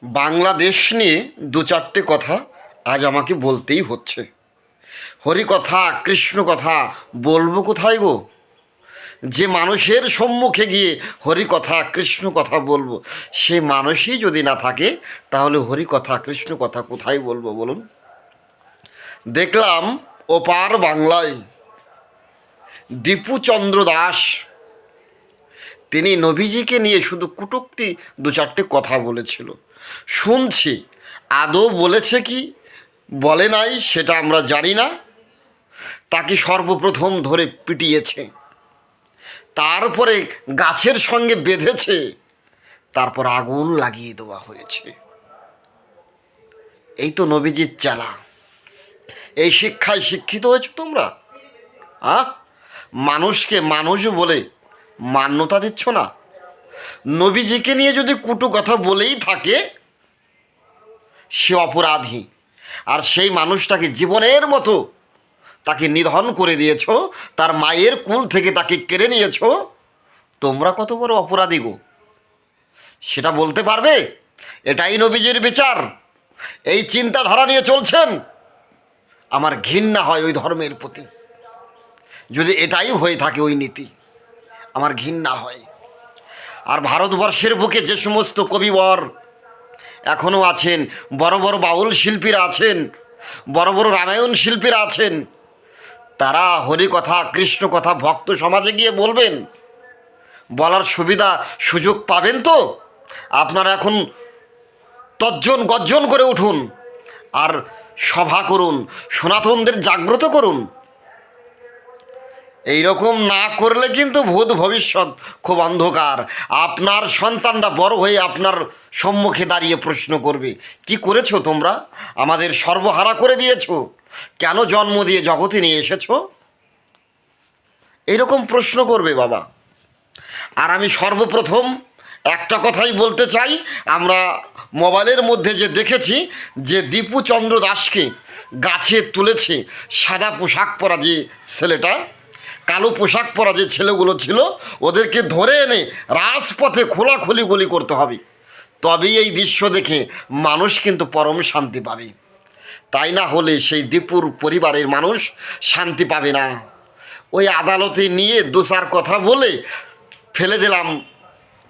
বাংলাদেশ নিয়ে দু চারটে কথা আজ আমাকে বলতেই হচ্ছে। হরি কথা কৃষ্ণ কথা বলবো কোথায় গো? যে মানুষের সম্মুখে গিয়ে হরি কথা কৃষ্ণ কথা বলবো, সে মানুষই যদি না থাকে তাহলে হরি কথা কৃষ্ণ কথা কোথায় বলবো বলুন? দেখলাম ওপার বাংলায় দীপুচন্দ্র দাস, তিনি নবীজিকে নিয়ে শুধু কুটুক্তি দু চারটে কথা বলেছিল, শুনছি। আদৌ বলেছে কি বলে নাই সেটা আমরা জানি না। তাকে সর্বপ্রথম ধরে পিটিয়েছে, তারপরে গাছের সঙ্গে বেঁধেছে, তারপর আগুন লাগিয়ে দেওয়া হয়েছে। এই তো নবীজির চালা। এই শিক্ষায় শিক্ষিত হয়েছো তোমরা? মানুষকে মানুষ বলে মান্যতা দিচ্ছ না। নবীজিকে নিয়ে যদি কুটু কথা বলেই থাকে, সে অপরাধী। আর সেই মানুষটাকে জীবনের মতো তাকে নিধন করে দিয়েছ, তার মায়ের কুল থেকে তাকে কেড়ে নিয়েছ। তোমরা কত বড় অপরাধী গো, সেটা বলতে পারবে? এটাই নবীজির বিচার? এই চিন্তাধারা নিয়ে চলছেন? আমার ঘৃণা হয় ওই ধর্মের প্রতি। যদি এটাই হয়ে থাকে ওই নীতি, আমার ঘৃণা হয়। আর ভারতবর্ষের বুকে যে সমস্ত কবিবর এখনও আছেন, বড় বড় বাউল শিল্পীরা আছেন, বড় বড় রামায়ণ শিল্পীরা আছেন, তারা হরি কথা কৃষ্ণ কথা ভক্ত সমাজে গিয়ে বলবেন, বলার সুবিধা সুযোগ পাবেন তো? আপনারা এখন তর্জন গর্জন করে উঠুন আর সভা করুন, সনাতনদের জাগ্রত করুন। এই রকম না করলে কিন্তু ভূত ভবিষ্যৎ খুব অন্ধকার। আপনার সন্তানরা বড় হয়ে আপনার সম্মুখে দাঁড়িয়ে প্রশ্ন করবে, কি করেছো তোমরা? আমাদের সর্বহারা করে দিয়েছো, কেন জন্ম দিয়ে জগতে নিয়ে এসেছো? এইরকম প্রশ্ন করবে বাবা। আর আমি সর্বপ্রথম একটা কথাই বলতে চাই, আমরা মোবাইলের মধ্যে যে দেখেছি যে দীপুচন্দ্র দাসকে গাছে তুলেছে, সাদা পোশাক পরা যে ছেলেটা, কালো পোশাক পরা যে ছেলেগুলো ছিল, ওদেরকে ধরে এনে রাজপথে খোলাখুলি গুলি করতে হবে। তবেই এই দৃশ্য দেখে মানুষ কিন্তু পরম শান্তি পাবে। তাই না হলে সেই দীপুর পরিবারের মানুষ শান্তি পাবে না। ওই আদালতে নিয়ে দু চার কথা বলে ফেলে দিলাম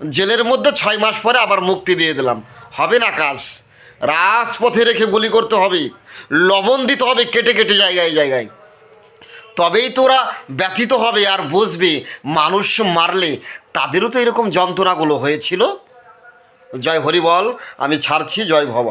জেলের মধ্যে, 6 মাস পরে আবার মুক্তি দিয়ে দিলাম, হবে না কাজ। রাজপথে রেখে গুলি করতে হবে, লবণ দিতে হবে কেটে কেটে জায়গায় জায়গায়। তবেই তো ওরা ব্যথিত হবে আর বুঝবে মানুষ মারলে তাদেরও তো এরকম যন্ত্রণাগুলো হয়েছিল। জয় হরি বল। আমি ছাড়ছি। জয় ভবা।